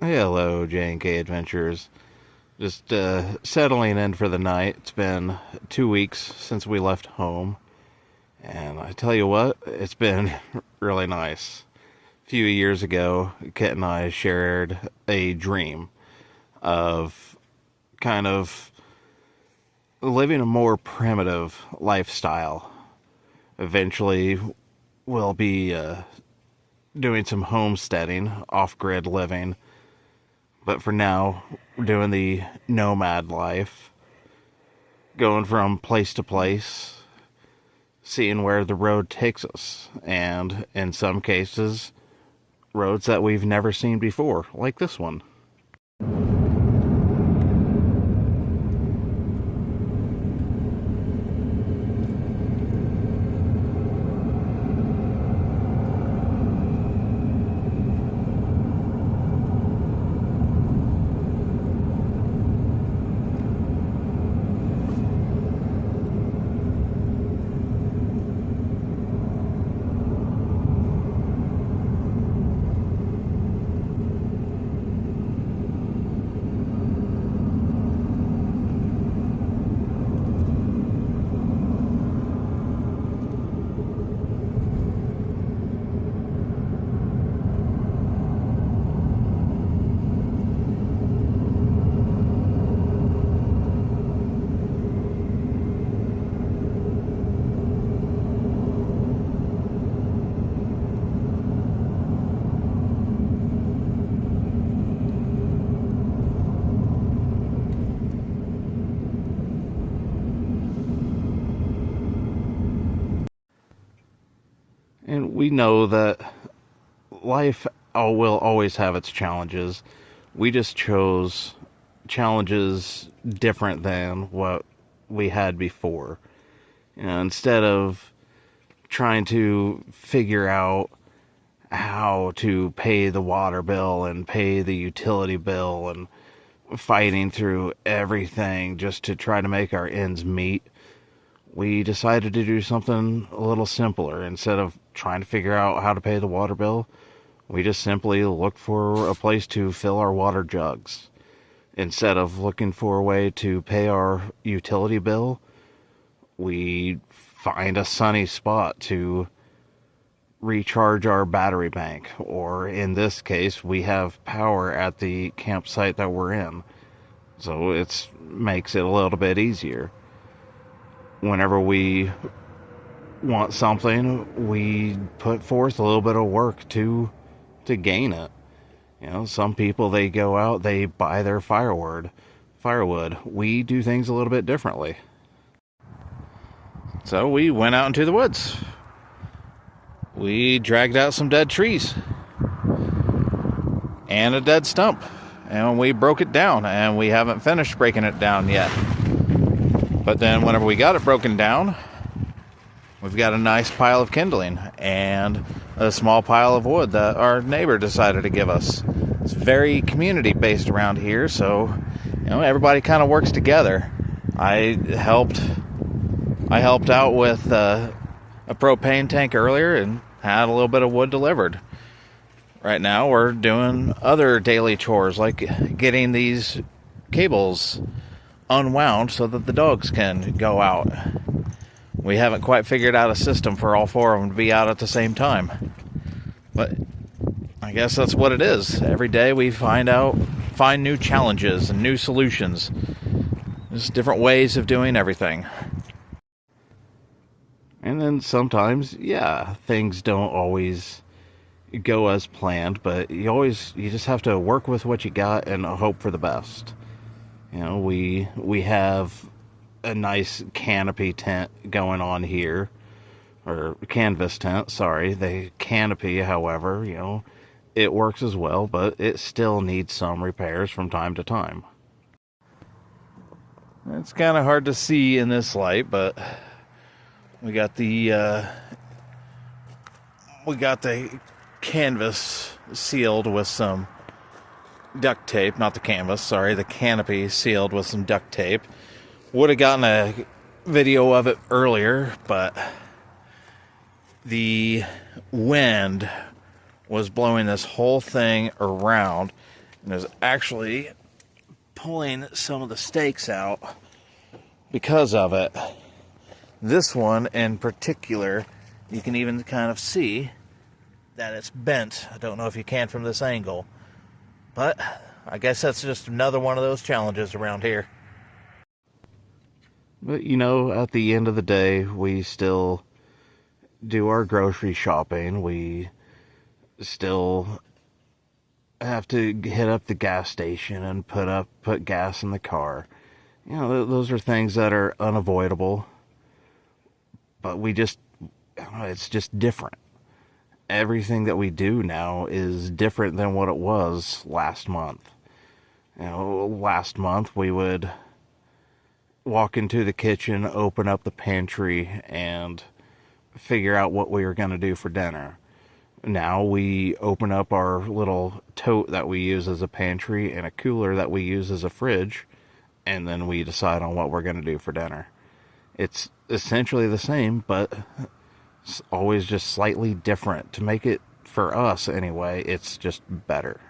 Hello, J&K Adventures. Just settling in for the night. It's been 2 weeks since we left home, and I tell you what, it's been really nice. A few years ago, Kit and I shared a dream of kind of living a more primitive lifestyle. Eventually, we'll be doing some homesteading, off-grid living, but for now, we're doing the nomad life, going from place to place, seeing where the road takes us, and in some cases, roads that we've never seen before, like this one. And we know that life will always have its challenges. We just chose challenges different than what we had before. Instead of trying to figure out how to pay the water bill and pay the utility bill and fighting through everything just to try to make our ends meet, we decided to do something a little simpler. Instead of trying to figure out how to pay the water bill, we just simply looked for a place to fill our water jugs. Instead of looking for a way to pay our utility bill, we find a sunny spot to recharge our battery bank. Or in this case, we have power at the campsite that we're in. So it makes it a little bit easier. Whenever we want something, we put forth a little bit of work to gain it. Some people, they go out, they buy their firewood. We do things a little bit differently. So we went out into the woods. We dragged out some dead trees and a dead stump, and we broke it down, and we haven't finished breaking it down yet. But then whenever we got it broken down, we've got a nice pile of kindling and a small pile of wood that our neighbor decided to give us. It's very community-based around here, so everybody kind of works together. I helped out with a propane tank earlier and had a little bit of wood delivered. Right now we're doing other daily chores like getting these cables unwound so that the dogs can go out. We haven't quite figured out a system for all four of them to be out at the same time. But I guess that's what it is. Every day we find new challenges and new solutions. There's different ways of doing everything. And then sometimes, things don't always go as planned, but you just have to work with what you got and hope for the best. We have a nice canopy tent going on here, or canvas tent, sorry. The canopy, however, it works as well, but it still needs some repairs from time to time. It's kind of hard to see in this light, but we got the canvas sealed with some duct tape. Not the canvas, sorry, the canopy sealed with some duct tape. Would have gotten a video of it earlier, but the wind was blowing this whole thing around, and is actually pulling some of the stakes out because of it. This one in particular, you can even kind of see that it's bent. I don't know if you can from this angle, but I guess that's just another one of those challenges around here. But you know, at the end of the day, we still do our grocery shopping. We still have to hit up the gas station and put gas in the car. You know, those are things that are unavoidable. But it's just different. Everything that we do now is different than what it was last month. You know, last month we would walk into the kitchen, open up the pantry, and figure out what we were going to do for dinner. Now we open up our little tote that we use as a pantry and a cooler that we use as a fridge, and then we decide on what we're going to do for dinner. It's essentially the same, but it's always just slightly different. To make it, for us anyway, it's just better.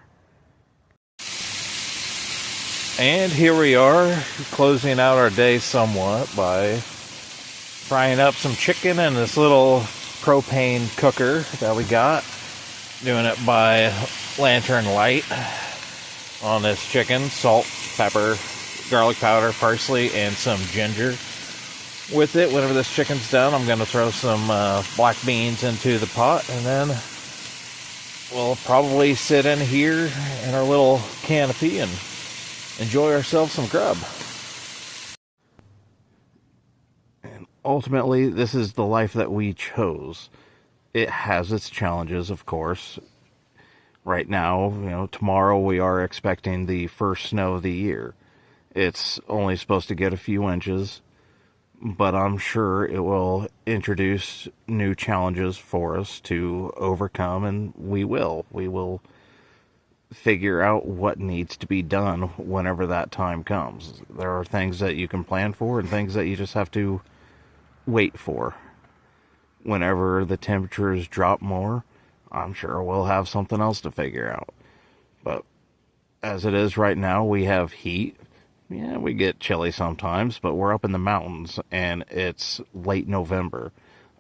And here we are, closing out our day somewhat by frying up some chicken in this little propane cooker that we got. Doing it by lantern light on this chicken. Salt, pepper, garlic powder, parsley, and some ginger. With it, whenever this chicken's done, I'm going to throw some black beans into the pot, and then we'll probably sit in here in our little canopy and enjoy ourselves some grub. And ultimately, this is the life that we chose. It has its challenges, of course. Right now, you know, tomorrow we are expecting the first snow of the year. It's only supposed to get a few inches, but I'm sure it will introduce new challenges for us to overcome, and we will. We will figure out what needs to be done whenever that time comes. There are things that you can plan for and things that you just have to wait for. Whenever the temperatures drop more, I'm sure we'll have something else to figure out. But as it is right now, we have heat. Yeah, we get chilly sometimes, but we're up in the mountains and it's late November.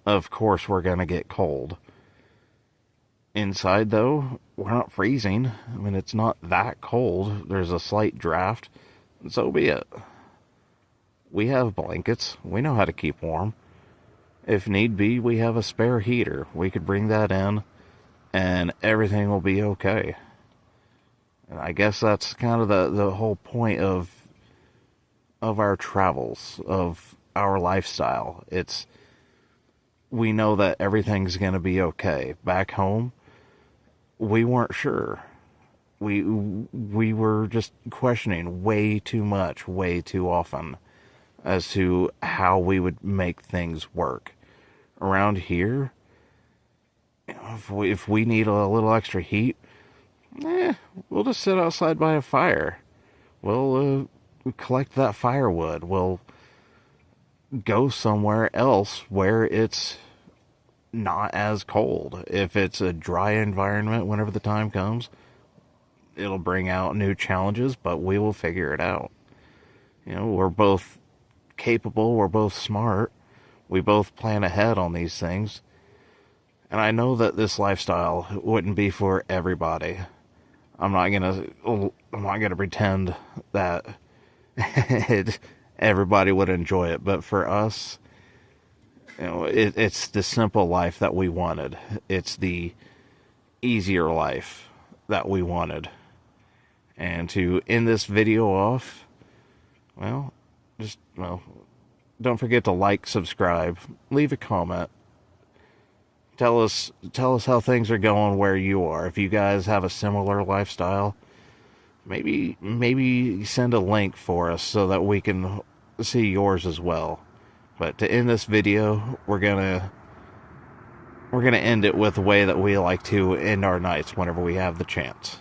Of course we're going to get cold. Inside, though, we're not freezing. I mean, it's not that cold. There's a slight draft, and so be it. We have blankets. We know how to keep warm. If need be, we have a spare heater. We could bring that in, and everything will be okay. And I guess that's kind of the whole point of our travels, of our lifestyle. We know that everything's going to be okay. Back home, we weren't sure. We were just questioning way too much, way too often, as to how we would make things work. Around here, if we need a little extra heat, we'll just sit outside by a fire. We'll collect that firewood. We'll go somewhere else where it's not as cold. If it's a dry environment, whenever the time comes, it'll bring out new challenges, but we will figure it out. You know, we're both capable, we're both smart, we both plan ahead on these things, and I know that this lifestyle wouldn't be for everybody. I'm not gonna pretend that everybody would enjoy it, but for us, you know, it's the simple life that we wanted. It's the easier life that we wanted. And to end this video off, don't forget to like, subscribe, leave a comment. Tell us how things are going where you are. If you guys have a similar lifestyle, maybe send a link for us so that we can see yours as well. But to end this video, we're gonna end it with the way that we like to end our nights whenever we have the chance.